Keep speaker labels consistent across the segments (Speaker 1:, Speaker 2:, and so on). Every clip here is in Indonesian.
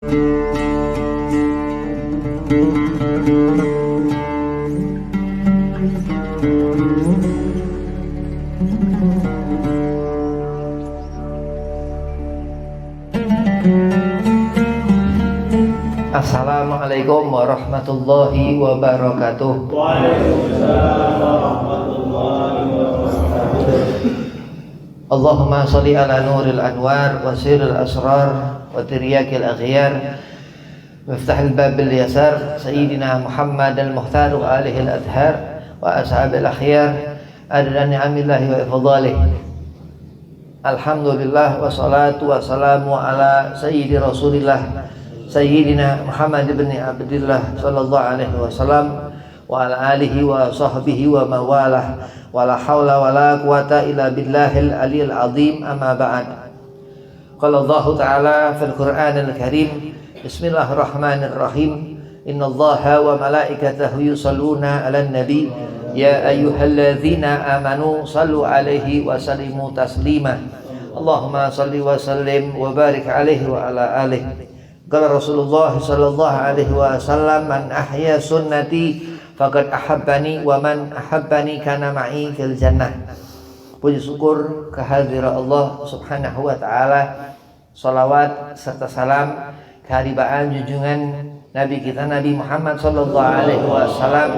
Speaker 1: Assalamualaikum warahmatullahi wabarakatuh.
Speaker 2: Waalaikumsalam warahmatullahi wabarakatuh.
Speaker 1: Allahumma salli ala nuril anwar wa sirril asrar wa tiryakil aghyar miftahil babil yasar sayyidina Muhammad al-Mukhtar wa alihi al-adhar wa ashabil akhyar adna ni'amillahi wa ifadhalih. Alhamdulillah wa salatu wa salamu ala sayyidi rasulillah Sayyidina Muhammad ibn Abdillah sallallahu alaihi wasallam wa ala alihi wa sahbihi wa mawalah wa la hawla wa la quwata illa billahil aliyil azim amma ba'd. Qala Allah ta'ala fil Qur'anil Karim Bismillahirrahmanirrahim Innallaha wa malaikatahu yusalluna 'alan nabi ya ayyuhalladzina amanu sallu 'alaihi wa sallimu taslima. Allahumma salli wa sallim wa barik 'alaihi wa ala alihi. Qala Rasulullah sallallahu alaihi wasallam man ahya sunnati faqad ahabbani wa man ahabbani kana ma'i fil jannah. Puji syukur kehadirat Allah subhanahu wa ta'ala, salawat serta salam keharibaan junjungan Nabi kita Nabi Muhammad sallallahu alaihi wasallam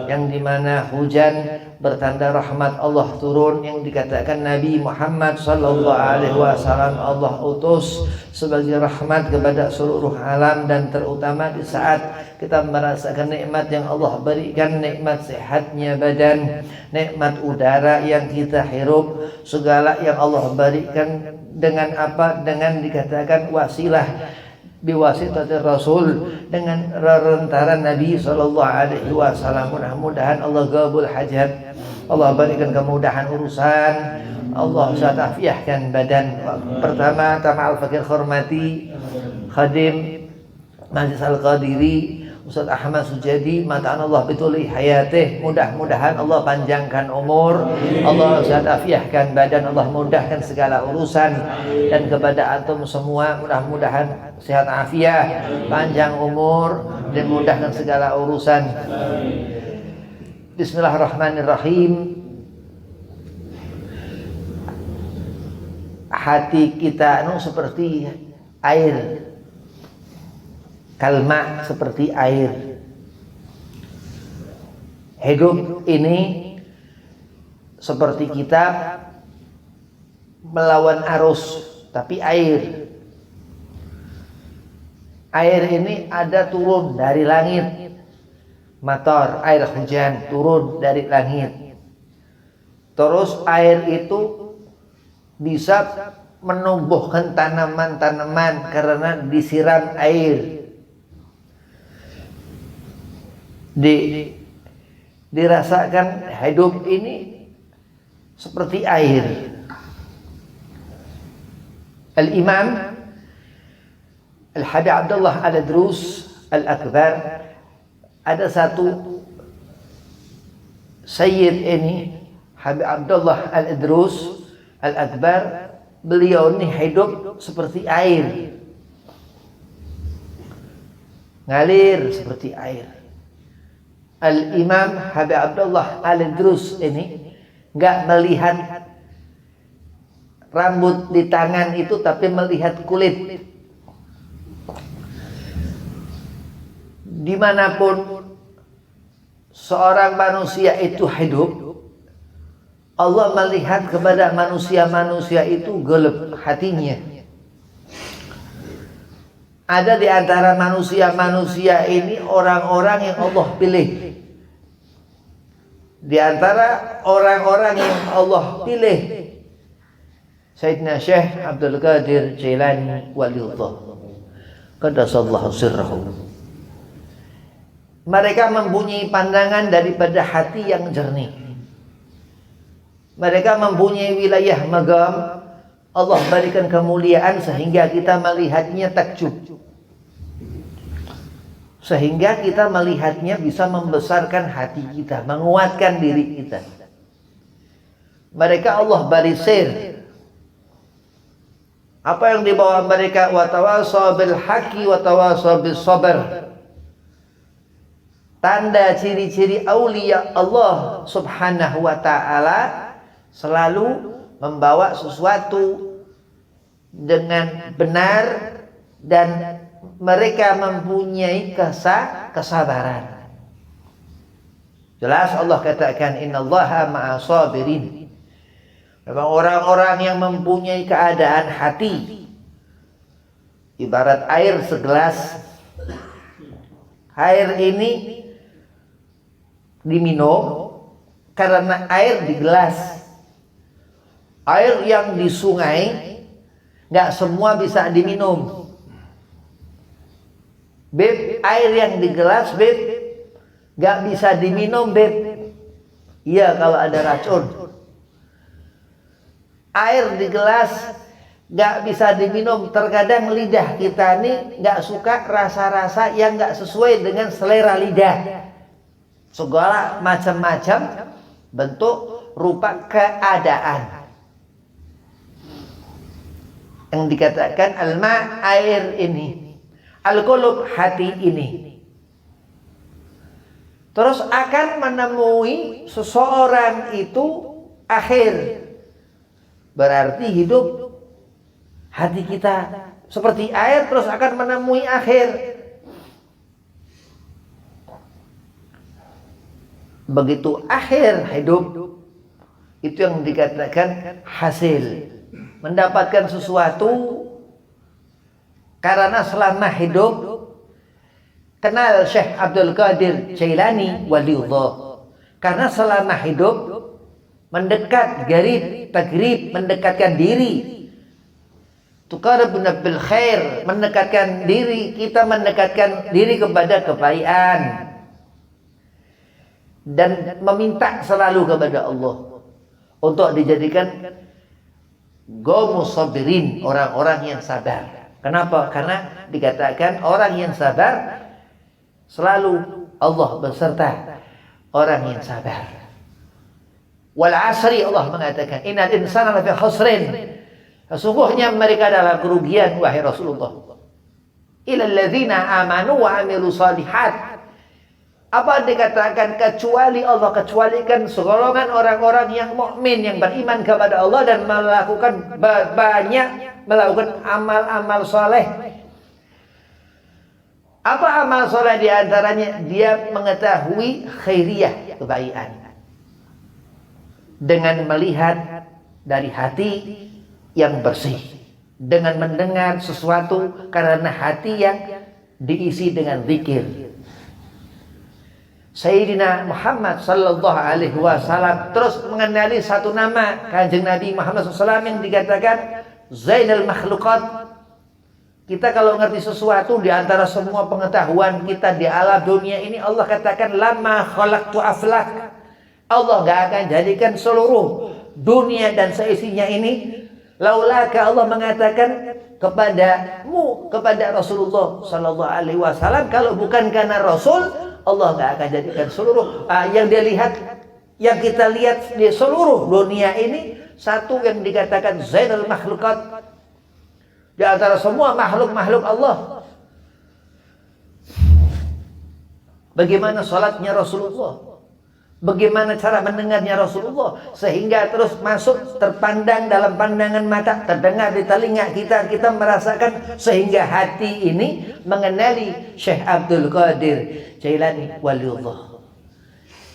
Speaker 1: yang dimana hujan bertanda rahmat Allah turun, yang dikatakan Nabi Muhammad sallallahu alaihi wasallam Allah utus sebagai rahmat kepada seluruh alam, dan terutama di saat kita merasakan nikmat yang Allah berikan, nikmat sehatnya badan, nikmat udara yang kita hirup, segala yang Allah berikan dengan apa? Dengan dikatakan wasilah biwasitatir Rasul, dengan rentaran Nabi sallallahu alaihi wasallam. Mudah-mudahan Allah gabul hajat, Allah berikan kemudahan urusan, Allah satafiahkan badan. Pertama al-fakir hormati khadim Majlis Al-Qadiri Ustaz Ahmad Sujadi, mata'an Allah bituli hayatih, mudah-mudahan Allah panjangkan umur, Allah satafiahkan badan, Allah mudahkan segala urusan. Dan kepada antum semua mudah-mudahan sehat afiat, panjang umur, dan mudahkan segala urusan. Bismillahirrahmanirrahim. Hati kita seperti air, kalma seperti air. Hidup ini seperti kita melawan arus, tapi air. Air ini ada turun dari langit. Matar, air hujan turun dari langit. Terus air itu bisa menumbuhkan tanaman-tanaman karena disiram air. Dirasakan hidup ini seperti air. Al-Imam Al-Habib Abdullah Al-Idrus Al-Akbar, ada satu Sayyid ini Habib Abdullah Al-Idrus Al-Akbar, beliau ini hidup seperti air, ngalir seperti air. Al-Imam Habib Abdullah Al-Idrus ini enggak melihat rambut di tangan itu, tapi melihat kulit. Dimanapun seorang manusia itu hidup, Allah melihat kepada manusia-manusia itu gelap hatinya. Ada di antara manusia-manusia ini orang-orang yang Allah pilih. Di antara orang-orang yang Allah pilih, Sayyidina Syekh Abdul Qadir Jailani Waliullah Qaddasallahu sirrahu. Mereka mempunyai pandangan daripada hati yang jernih. Mereka mempunyai wilayah magam, Allah berikan kemuliaan sehingga kita melihatnya takjub, sehingga kita melihatnya bisa membesarkan hati kita, menguatkan diri kita. Mereka Allah barisir, Apa yang dibawa mereka? Wa tawasaw bil haqqi wa tawasaw bis sabr. Tanda ciri-ciri aulia Allah Subhanahu wa taala selalu membawa sesuatu dengan benar dan mereka mempunyai kesabaran. Jelas Allah katakan innallaha ma'as sabirin. Memang orang-orang yang mempunyai keadaan hati ibarat air segelas. Air ini diminum karena air di gelas. Air yang di sungai nggak semua bisa diminum. Beb, air yang di gelas, beb, nggak bisa diminum, beb. Iya kalau ada racun. Air di gelas nggak bisa diminum. Terkadang lidah kita nih nggak suka rasa-rasa yang nggak sesuai dengan selera lidah. Segala macam-macam bentuk rupa keadaan. Yang dikatakan alma air ini, al-qulub hati ini. Terus akan menemui seseorang itu akhir. Berarti hidup hati kita seperti air terus akan menemui akhir. Begitu akhir hidup itu yang dikatakan hasil. Mendapatkan sesuatu karena selama hidup kenal Syekh Abdul Qadir Jailani waliullah. Karena selama hidup mendekat tagrib mendekatkan diri, tuqarribuna bil khair, mendekatkan diri, kita mendekatkan diri kepada kebaikan dan meminta selalu kepada Allah untuk dijadikan gomus sabirin, orang-orang yang sabar. Kenapa? Karena dikatakan orang yang sabar selalu Allah beserta orang yang sabar. Wal asri, Allah mengatakan innal insana lafi khusrin. Sesungguhnya mereka dalam kerugian wahai Rasulullah. Illal ladzina amanu wa amilu shalihat. Apa dikatakan kecuali Allah kecualikan segolongan orang-orang yang mukmin yang beriman kepada Allah dan melakukan melakukan amal-amal soleh. Apa amal soleh diantaranya? Dia mengetahui khairiyah, kebaikan dengan melihat dari hati yang bersih, dengan mendengar sesuatu karena hati yang diisi dengan zikir. Sayyidina Muhammad sallallahu alaihi wasallam terus mengenali satu nama Kanjeng Nabi Muhammad SAW yang dikatakan Zainal Makhluqat. Kita kalau ngerti sesuatu di antara semua pengetahuan kita di alam dunia ini, Allah katakan lama khalaqtu aflak. Allah gak akan jadikan seluruh dunia dan seisinya ini laulaka, Allah mengatakan kepadamu, kepada Rasulullah sallallahu alaihi wasallam, kalau bukan karena Rasul, Allah gak akan jadikan seluruh yang dia lihat, yang kita lihat di seluruh dunia ini, satu yang dikatakan Zainal Makhluqat di antara semua makhluk-makhluk Allah. Bagaimana salatnya Rasulullah, bagaimana cara mendengarnya Rasulullah, sehingga terus masuk, terpandang dalam pandangan mata, terdengar di telinga kita, kita merasakan, sehingga hati ini mengenali Syekh Abdul Qadir Jailani waliullah.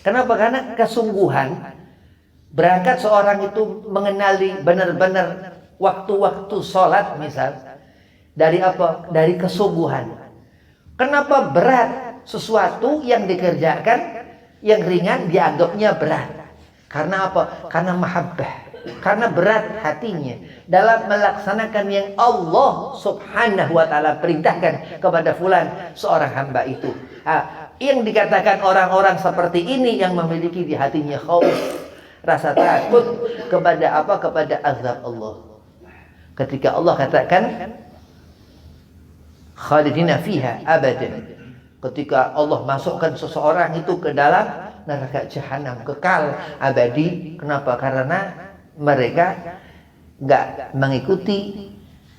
Speaker 1: Kenapa? Karena kesungguhan berangkat seorang itu mengenali benar-benar waktu-waktu sholat misal. Dari apa? Dari kesungguhan. Kenapa berat sesuatu yang dikerjakan, yang ringan dianggapnya berat? Karena apa? Karena mahabbah, karena berat hatinya dalam melaksanakan yang Allah subhanahu wa ta'ala perintahkan kepada fulan, seorang hamba itu. Yang dikatakan orang-orang seperti ini yang memiliki di hatinya khauf, rasa takut kepada apa? Kepada azab Allah. Ketika Allah katakan khalidina fiha abadan, ketika Allah masukkan seseorang itu ke dalam neraka jahanam kekal abadi. Kenapa? Karena mereka nggak mengikuti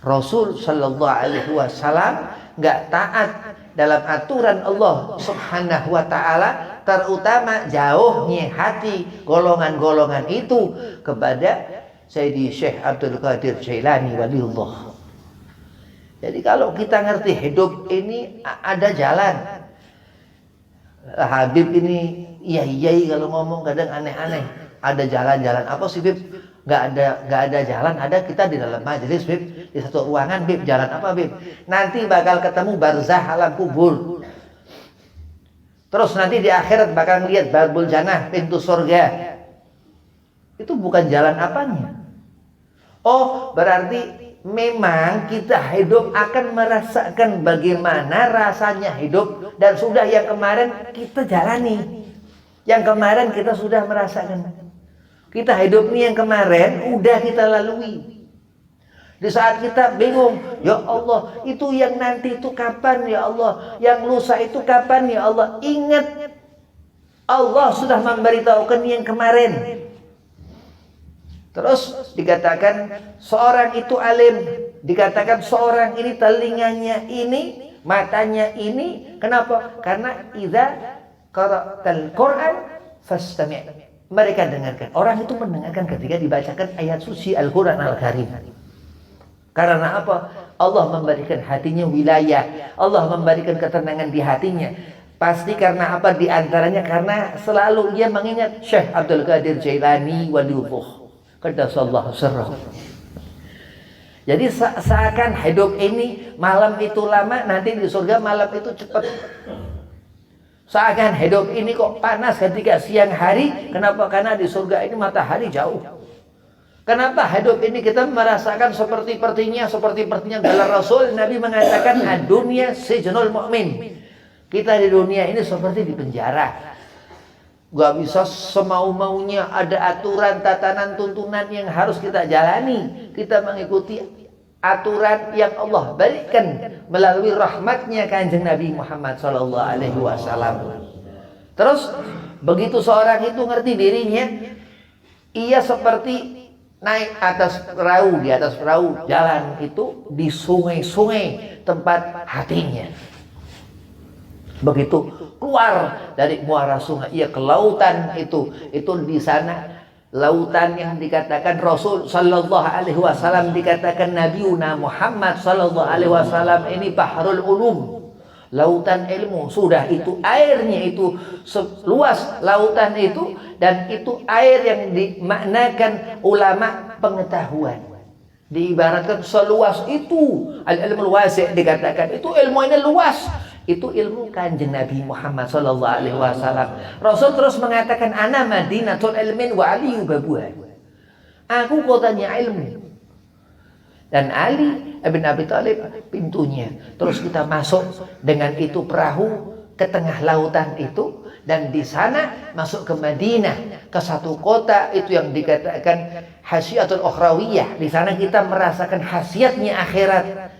Speaker 1: Rasul Sallallahu Alaihi Wasallam nggak taat dalam aturan Allah Subhanahu Wa Taala, terutama jauhnya hati golongan-golongan itu kepada Sayyidi Syekh Abdul Qadir Jailani waliullah. Jadi kalau kita ngerti hidup ini ada jalan. Habib ini iya kalau ngomong kadang aneh-aneh. Ada jalan-jalan apa sih Bib? Nggak ada jalan, ada kita di dalam majelis Bib, di satu ruangan Bib. Jalan apa Bib? Nanti bakal ketemu barzah alam kubur. Terus nanti di akhirat bakal lihat babul jannah, pintu surga. Itu bukan jalan apanya? Oh, berarti memang kita hidup akan merasakan bagaimana rasanya hidup, dan sudah yang kemarin kita jalani. Yang kemarin kita sudah merasakan. Kita hidup nih yang kemarin udah kita lalui. Di saat kita bingung, ya Allah, itu yang nanti itu kapan ya Allah? Yang lusa itu kapan ya Allah? Ingat, Allah sudah memberitahukan yang kemarin. Terus dikatakan seorang itu alim, dikatakan seorang ini telinganya ini, matanya ini. Kenapa? Karena idza qara'tal Qur'an fastami'. Mereka dengarkan. Orang itu mendengarkan ketika dibacakan ayat suci Al-Quran Al-Karim. Karena apa? Allah memberikan hatinya wilayah. Allah memberikan ketenangan di hatinya. Pasti karena apa? Di antaranya karena selalu dia mengingat Syekh Abdul Qadir Jailani waliullah. Qaddasallahu sirrahu. Jadi seakan hidup ini malam itu lama, nanti di surga malam itu cepat. Seakan hidup ini kok panas ketika siang hari. Kenapa? Karena di surga ini matahari jauh. Kenapa hidup ini kita merasakan seperti-pertinya gelar Rasul. Nabi mengatakan ad-dunya sijnul mu'min. Kita di dunia ini seperti di penjara. Gak bisa semau-maunya, ada aturan, tatanan, tuntunan yang harus kita jalani. Kita mengikuti aturan yang Allah berikan melalui rahmatnya Kanjeng Nabi Muhammad Sallallahu Alaihi Wasallam. Terus begitu seorang itu ngerti dirinya, ia seperti naik atas perahu, di atas perahu jalan itu di sungai-sungai tempat hatinya. Begitu keluar dari muara sungai, ia ke lautan itu di sana. Lautan yang dikatakan Rasul Sallallahu Alaihi Wasallam, dikatakan Nabiuna Muhammad Sallallahu Alaihi Wasallam ini bahrul ulum, lautan ilmu. Sudah itu airnya itu seluas lautan itu, dan itu air yang dimaknakan ulama pengetahuan. Diibaratkan seluas itu al-ilmul wasi', dikatakan itu ilmu ini luas. Itu ilmu Kanjeng Nabi Muhammad Sallallahu Alaihi Wasallam. Rasul terus mengatakan, ana madinatul ilmin wa aliyu babuha. Aku kotanya ilmu, dan Ali bin Abi Thalib pintunya. Terus kita masuk dengan itu perahu ke tengah lautan itu, dan di sana masuk ke Madinah, ke satu kota itu yang dikatakan hasyiatul ukhrawiyah. Di sana kita merasakan khasiatnya akhirat.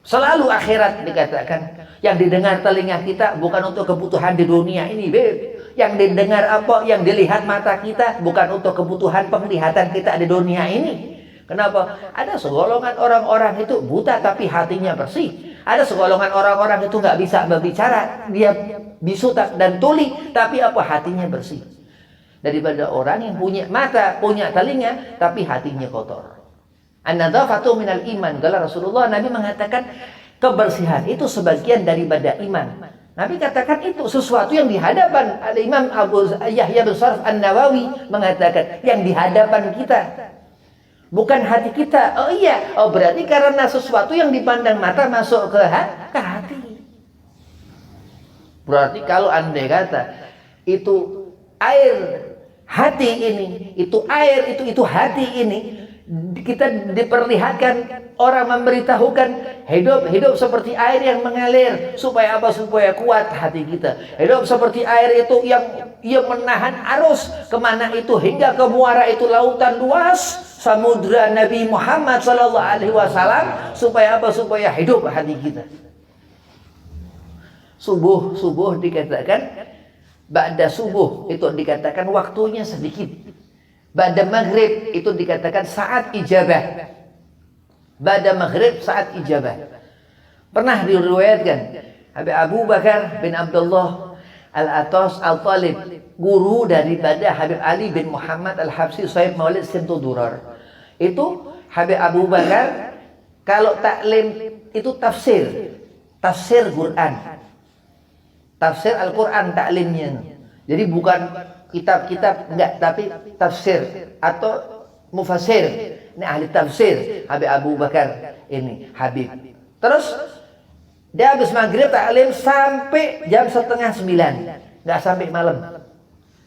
Speaker 1: Selalu akhirat dikatakan. Yang didengar telinga kita bukan untuk kebutuhan di dunia ini, Beb. Yang didengar apa? Yang dilihat mata kita bukan untuk kebutuhan penglihatan kita di dunia ini. Kenapa? Ada segolongan orang-orang itu buta tapi hatinya bersih. Ada segolongan orang-orang itu nggak bisa berbicara, dia bisu dan tuli, tapi apa? Hatinya bersih. Daripada orang yang punya mata, punya telinga, tapi hatinya kotor. An-nadzafatu minal iman. Kalau Rasulullah, Nabi mengatakan kebersihan itu sebagian daripada iman. Nabi katakan itu sesuatu yang di hadapan. Al-Imam Abu Yahya bin Sharaf An-Nawawi mengatakan yang di hadapan kita, bukan hati kita. Oh iya, oh berarti karena sesuatu yang dipandang mata masuk ke hati. Berarti kalau andai kata itu air hati ini, itu air itu hati ini, kita diperlihatkan, orang memberitahukan hidup seperti air yang mengalir. Supaya apa? Supaya kuat hati kita. Hidup seperti air itu yang menahan arus kemana itu, hingga ke muara itu lautan luas, samudra Nabi Muhammad Sallallahu Alaihi Wasallam. Supaya apa? Supaya hidup hati kita. Subuh dikatakan, ba'da subuh itu dikatakan waktunya sedikit. Ba'da maghrib itu dikatakan saat ijabah. ba'da maghrib saat ijabah. Pernah diriwayatkan Habib Abu Bakar bin Abdullah Al-Atas Al-Talib, guru daripada Habib Ali bin Muhammad Al-Habsyi Sahib Maulid Simtu Durar. Itu Habib Abu Bakar kalau taklim itu tafsir Quran. Tafsir Al-Quran taklimnya. Jadi bukan kitab-kitab, enggak, tapi tafsir atau mufassir. Ini ahli tafsir Habib Abu Bakar ini Habib. Terus dia habis maghrib taklim sampai jam 8:30, nggak sampai malam.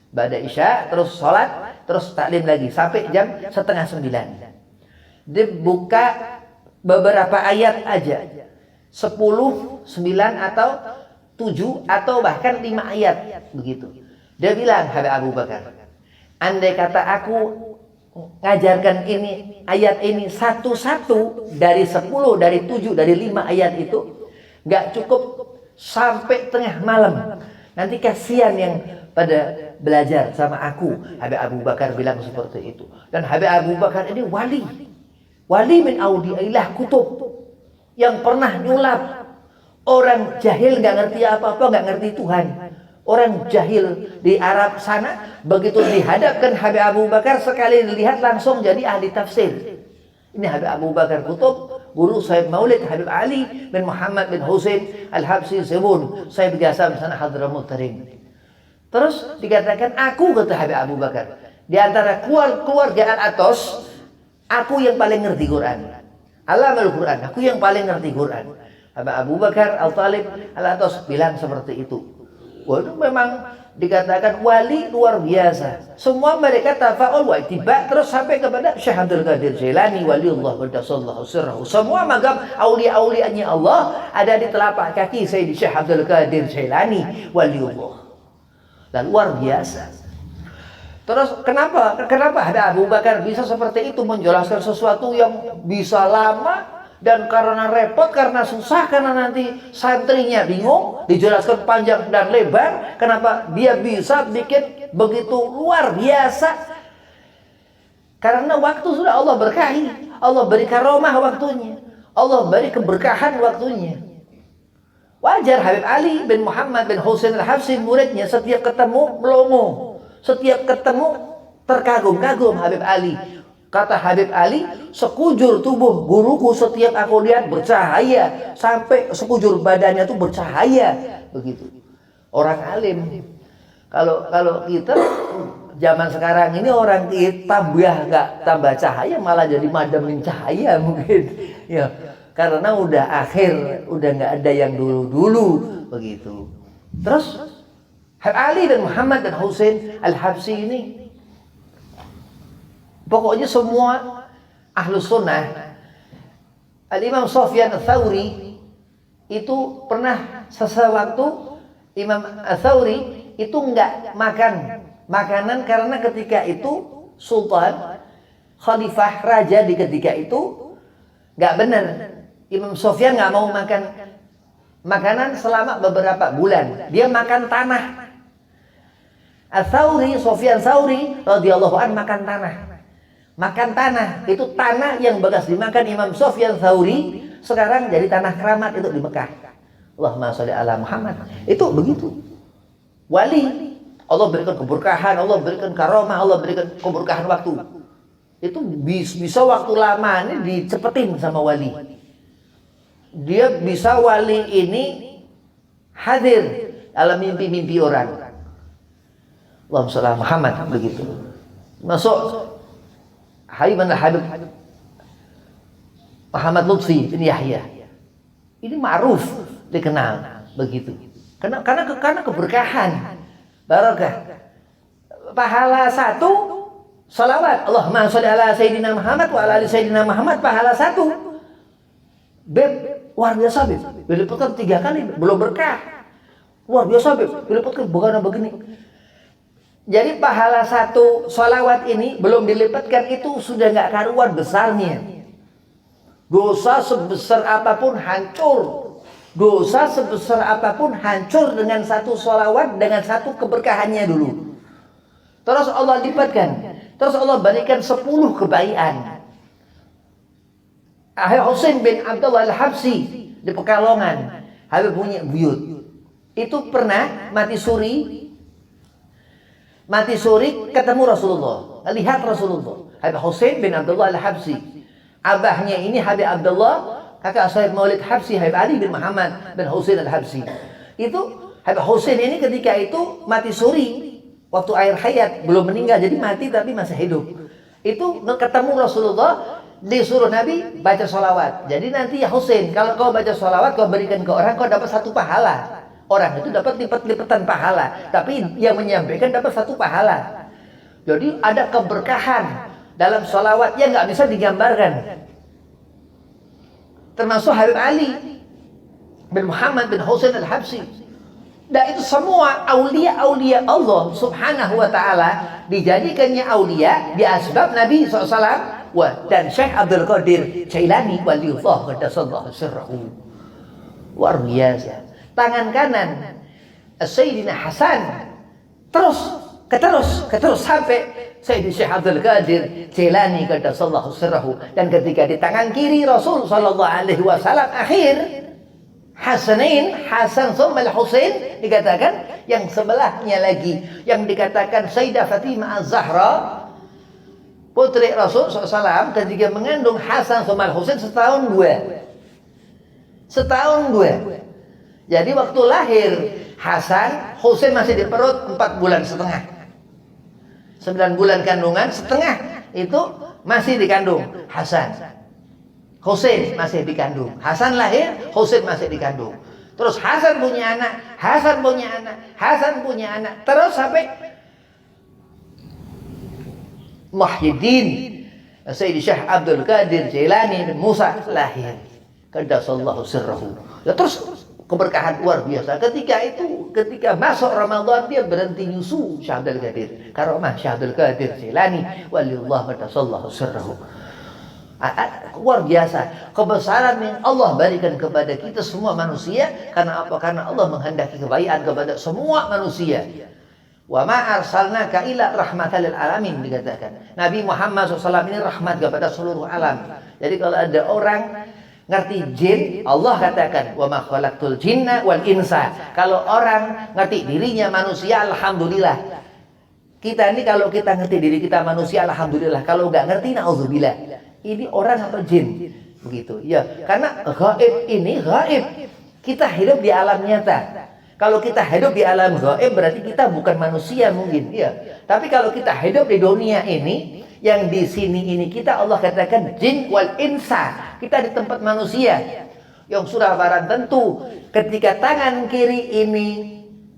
Speaker 1: Ba'da isya terus sholat, terus taklim lagi sampai jam 8:30. Dia buka beberapa ayat aja, 10, 9 atau 7 atau bahkan 5 ayat begitu. Dia bilang Habib Abu Bakar, andai kata aku ngajarkan ini ayat ini satu-satu dari 10, dari 7, dari 5 ayat itu, nggak cukup sampai tengah malam. Nanti kasihan yang pada belajar sama aku. Habib Abu Bakar bilang seperti itu. Dan Habib Abu Bakar ini wali min auliyaillah kutub, yang pernah nyulap orang jahil, nggak ngerti apa-apa, nggak ngerti Tuhan. Orang jahil di Arab sana begitu dihadapkan Habib Abu Bakar, sekali dilihat langsung jadi ahli tafsir. Ini Habib Abu Bakar Kutub, guru Sahib Maulid Habib Ali bin Muhammad bin Husain Al-Habsyi Sibun Sahib Gasam sana Hadramut Tarim. Terus dikatakan, aku, kata Habib Abu Bakar, di antara keluarga Al-Atas, aku yang paling ngerti Quran. Alamul Quran, aku yang paling ngerti Quran. Habib Abu Bakar Al-Talib Al-Atas bilang seperti itu. Wah, itu memang dikatakan wali luar biasa. Semua mereka tafa'ul wa ittiba, terus sampai kepada Syekh Abdul Qadir Jailani waliullah qaddasallahu sirrahu. Semua magam aulia-aulianya Allah ada di telapak kaki Sayyidi Syekh Abdul Qadir Jailani waliullah. Dan luar biasa. Terus kenapa ada Abu Bakar bisa seperti itu, menjelaskan sesuatu yang bisa lama, dan karena repot, karena susah, karena nanti santrinya bingung, dijelaskan panjang dan lebar. Kenapa dia bisa bikin begitu luar biasa? Karena waktu sudah Allah berkahi, Allah beri karomah waktunya, Allah beri keberkahan waktunya. Wajar Habib Ali bin Muhammad bin Husain Al-Habsyi muridnya setiap ketemu melongo, setiap ketemu terkagum-kagum Habib Ali. Kata Habib Ali, sekujur tubuh guruku setiap aku lihat bercahaya, sampai sekujur badannya tuh bercahaya begitu. Orang alim. Kalau kita zaman sekarang ini orang nggak tambah cahaya, malah jadi mademin cahaya mungkin. Ya, karena udah akhir, udah nggak ada yang dulu begitu. Terus Habib Ali dan Muhammad dan Husain Al-Habsyi ini, pokoknya semua ahlus sunnah. Al-Imam Sufyan Ats-Tsauri itu pernah sewaktu Imam Ats-Tsauri itu enggak makan makanan karena ketika itu sultan, khalifah, raja di ketika itu enggak benar. Imam Sufyan enggak mau makan makanan selama beberapa bulan. Dia makan tanah. Ats-Tsauri, Sufyan Ats-Tsauri radhiyallahu anhu makan tanah. Makan tanah, itu tanah yang bekas dimakan Imam Sufyan Tsauri sekarang jadi tanah keramat itu di Mekah. Allahumma sholli ala Muhammad. Itu begitu. Wali, Allah berikan keberkahan, Allah berikan karomah, Allah berikan keberkahan waktu. Itu bisa waktu lama ini dicepetin sama wali. Dia bisa wali ini hadir dalam mimpi-mimpi orang. Allahumma sholli ala Muhammad begitu. Masuk Habib Muhammad Lutfi bin Yahya. Ini ma'ruf, dikenal begitu. Karena keberkahan, barakah. Pahala 1 salawat, Allahumma sholli ala Sayyidina Muhammad wa ala ali Sayyidina Muhammad, pahala 1. Luar biasa, Beb. Dilipatkan 3 kali, belum berkah. Luar biasa, Beb. Dilipatkan bukan begini. Jadi pahala 1 sholawat ini belum dilipatkan, itu sudah nggak karuan besarnya. Dosa sebesar apapun hancur. Dosa sebesar apapun hancur dengan 1 sholawat, dengan 1 keberkahannya dulu. Terus Allah lipatkan. Terus Allah berikan 10 kebaikan. Habib Husain bin Abdullah Al-Habsyi di Pekalongan. Habib punya buyut. Itu pernah mati suri ketemu Rasulullah, lihat Rasulullah. Habib Husain bin Abdullah Al-Habsyi. Abahnya ini Habib Abdullah, kakak Syekh Maulid Habsyi, Habib Ali bin Muhammad bin Husain Al-Habsyi. Itu Habib Husain ini ketika itu mati suri waktu akhir hayat, belum meninggal, jadi mati tapi masih hidup. Itu ketemu Rasulullah, disuruh Nabi baca sholawat. Jadi nanti ya Husain, kalau kau baca sholawat, kau berikan ke orang, kau dapat 1 pahala. Orang itu dapat lipat-lipatan pahala, tapi yang menyampaikan dapat 1 pahala. Jadi ada keberkahan dalam sholawat yang nggak bisa digambarkan. Termasuk Habib Ali bin Muhammad bin Husain Al-Habsyi. Dan itu semua aulia-aulia Allah subhanahu wa ta'ala dijadikannya aulia di asbab Nabi SAW. Dan Syekh Abdul Qadir Jailani waliullah qaddasallahu sirrahu. Luar biasa. Tangan kanan Sayyidina Hasan terus sampai Sayyidina Syekh Abdul Qadir Jailani qaddasallahu sirrahu. Dan ketika di tangan kiri Rasul sallallahu alaihi wasallam akhir Hasanain, Hasan summa Al-Husain, dikatakan yang sebelahnya lagi yang dikatakan Sayyidah Fatimah Az-Zahra putri Rasul SAW ketika mengandung Hasan summa Al-Husain setahun dua. Jadi waktu lahir Hasan, Husain masih di perut 4 bulan setengah. 9 bulan kandungan setengah itu masih dikandung Hasan. Husain masih dikandung. Hasan lahir, Husain masih dikandung. Terus Hasan punya anak, Hasan punya anak. Terus sampai Muhyiddin Sayyidi Syekh Abdul Qadir Jailani bin Musa lahir. Qaddasallahu sirrahu. Ya terus keberkahan luar biasa. Ketika masuk Ramadan dia berhenti nyusu Syekh Abdul Qadir. Karomah Syekh Abdul Qadir Jailani waliullah qaddasallahu sirrahu. Luar biasa kebesaran yang Allah berikan kepada kita semua manusia. Karena apa? Karena Allah menghendaki kebaikan kepada semua manusia. Wa ma arsalnaka illa rahmatan lil alamin, dikatakan Nabi Muhammad SAW ini rahmat kepada seluruh alam. Jadi kalau ada orang ngerti jin, Allah katakan wa ma khalaqtul jinna wal insa. Kalau orang ngerti dirinya manusia, alhamdulillah. Kita ini kalau kita ngerti diri kita manusia, alhamdulillah. Kalau nggak ngerti, naudzubillah. Ini orang atau jin, begitu ya. Karena gaib ini gaib. Kita hidup di alam nyata. Kalau kita hidup di alam gaib berarti kita bukan manusia mungkin, ya. Tapi kalau kita hidup di dunia ini, yang di sini ini kita Allah katakan jin wal insa. Kita di tempat manusia. Yang sudah barang tentu ketika tangan kiri ini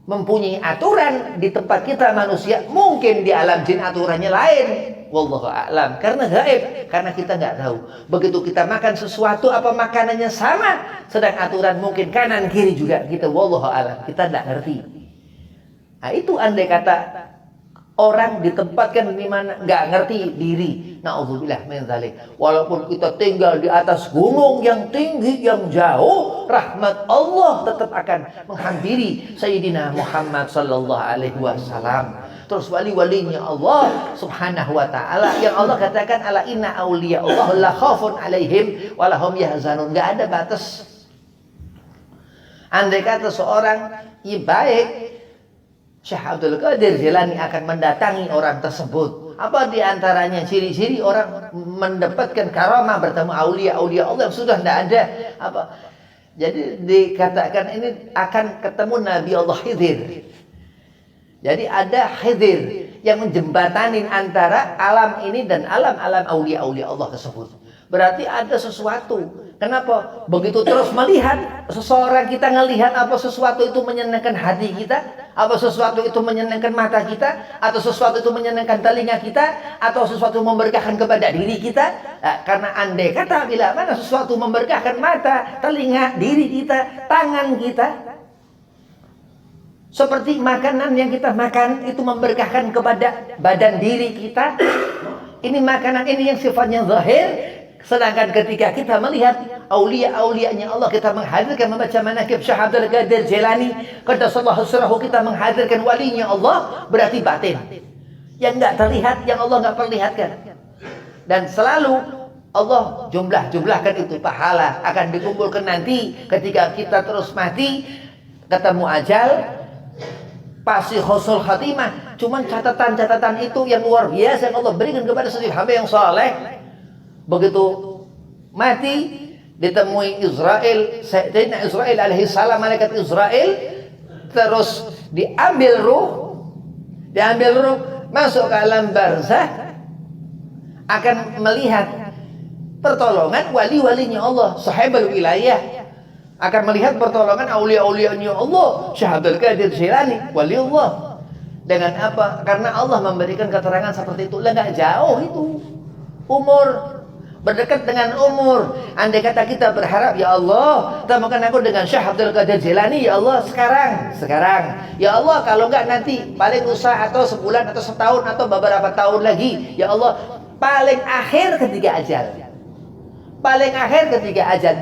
Speaker 1: mempunyai aturan, di tempat kita manusia mungkin di alam jin aturannya lain. Wallahu a'lam. Karena gaib, karena kita nggak tahu. Begitu kita makan sesuatu apa makanannya sama, sedang aturan mungkin kanan kiri juga kita wallahu a'lam, kita nggak ngerti. Nah itu andai kata orang ditempatkan di mana nggak ngerti diri, naudzubillah min dzalik. Walaupun kita tinggal di atas gunung yang tinggi yang jauh, rahmat Allah tetap akan menghampiri Sayyidina Muhammad sallallahu alaihi wasallam. Terus wali-walinya Allah subhanahu wa ta'ala yang Allah katakan ala inna awliya Allah la khafun alaihim walahum yahzanun. Gak ada batas. Andai kata seorang baik, Syekh Abdul Qadir Jailani akan mendatangi orang tersebut. Apa diantaranya ciri-ciri orang mendapatkan karamah bertemu aulia-aulia Allah yang sudah tidak ada? Apa? Jadi dikatakan ini akan ketemu Nabi Allah Khidir. Jadi ada Khidir yang menjembatanin antara alam ini dan alam-alam aulia-aulia Allah tersebut. Berarti ada sesuatu. Kenapa? Begitu terus melihat seseorang, kita ngelihat apa sesuatu itu menyenangkan hati kita, apa sesuatu itu menyenangkan mata kita, atau sesuatu itu menyenangkan telinga kita, atau sesuatu memberkahkan kepada diri kita. Nah, karena andai kata bila mana sesuatu memberkahkan mata, telinga, diri kita, tangan kita, seperti makanan yang kita makan itu memberkahkan kepada badan diri kita. Ini makanan ini yang sifatnya zahir. Sedangkan ketika kita melihat aulia-aulianya Allah, kita menghadirkan membaca manaqib Syekh Abdul Qadir Jailani qaddasallahu sirrahu, kita menghadirkan walinya Allah, berarti batin. Yang enggak terlihat, yang Allah enggak perlihatkan. Dan selalu Allah jumlahkan itu pahala akan dikumpulkan nanti ketika kita terus mati, ketemu ajal, pasti husnul khatimah. Cuman catatan-catatan itu yang luar biasa yang Allah berikan kepada setiap hamba yang saleh. Begitu mati ditemui Israel, Sayyidina Israel alaihi salam, malaikat Israel, terus diambil ruh, masuk ke alam barzah, akan melihat pertolongan wali-walinya Allah, sahibul wilayah, akan melihat pertolongan aulia-aulianya Allah, Syekh Abdul Qadir Jilani, wali Allah. Dengan apa? Karena Allah memberikan keterangan seperti itu. Lah nggak jauh itu umur, berdekat dengan umur. Andai kata kita berharap, ya Allah, temukan aku dengan Syekh Abdul Qadir Jilani, ya Allah, sekarang. Ya Allah, kalau enggak nanti paling usah atau sebulan atau setahun atau beberapa tahun lagi. Ya Allah, paling akhir ketika ajal.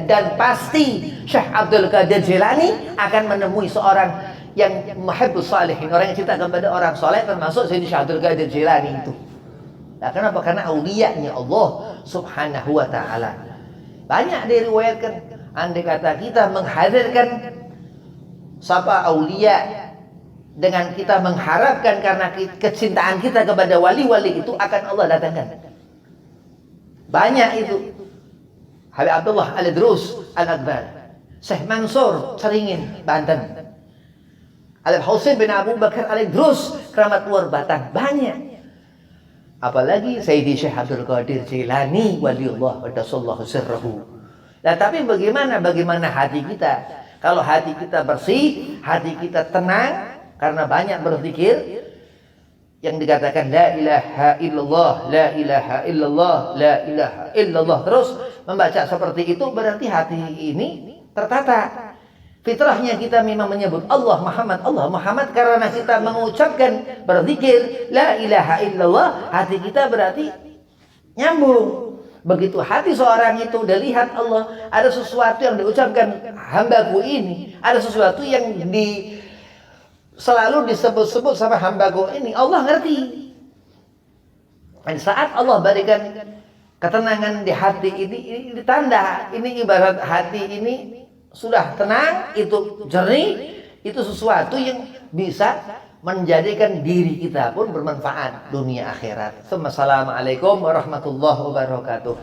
Speaker 1: Dan pasti Syekh Abdul Qadir Jilani akan menemui seorang yang muhibbus salihin, orang yang cinta kepada orang soleh, termasuk Sayyidina Syekh Abdul Qadir Jilani itu. Nah, kenapa? Karena auliyanya Allah subhanahu wa ta'ala. Banyak diriwayatkan, andai kata kita menghadirkan sapa aulia dengan kita mengharapkan karena kecintaan kita kepada wali-wali itu, akan Allah datangkan. Banyak itu. Habib Abdullah Al-Idrus Al-Akbar, Syekh Mansur Caringin Banten, Habib Husain bin Abu Bakar Al-Idrus Keramat Luar Batang, banyak. Apalagi Sayyidi Syekh Abdul Qadir Jilani waliullah wa tasallahu sirruhu. Nah, tapi bagaimana hati kita? Kalau hati kita bersih, hati kita tenang karena banyak berzikir, yang dikatakan la ilaha illallah, la ilaha illallah, la ilaha illallah, terus membaca seperti itu, berarti hati ini tertata. Fitrahnya kita memang menyebut Allah Muhammad, karena kita mengucapkan berzikir la ilaha illallah, hati kita berarti nyambung. Begitu hati seorang itu udah lihat Allah, ada sesuatu yang diucapkan hambaku ini, ada sesuatu yang selalu disebut-sebut sama hambaku ini, Allah ngerti. Dan saat Allah berikan ketenangan di hati ini ditanda, ini ibarat hati ini sudah tenang, itu jernih, itu sesuatu yang bisa menjadikan diri kita pun bermanfaat dunia akhirat. Assalamualaikum warahmatullahi wabarakatuh.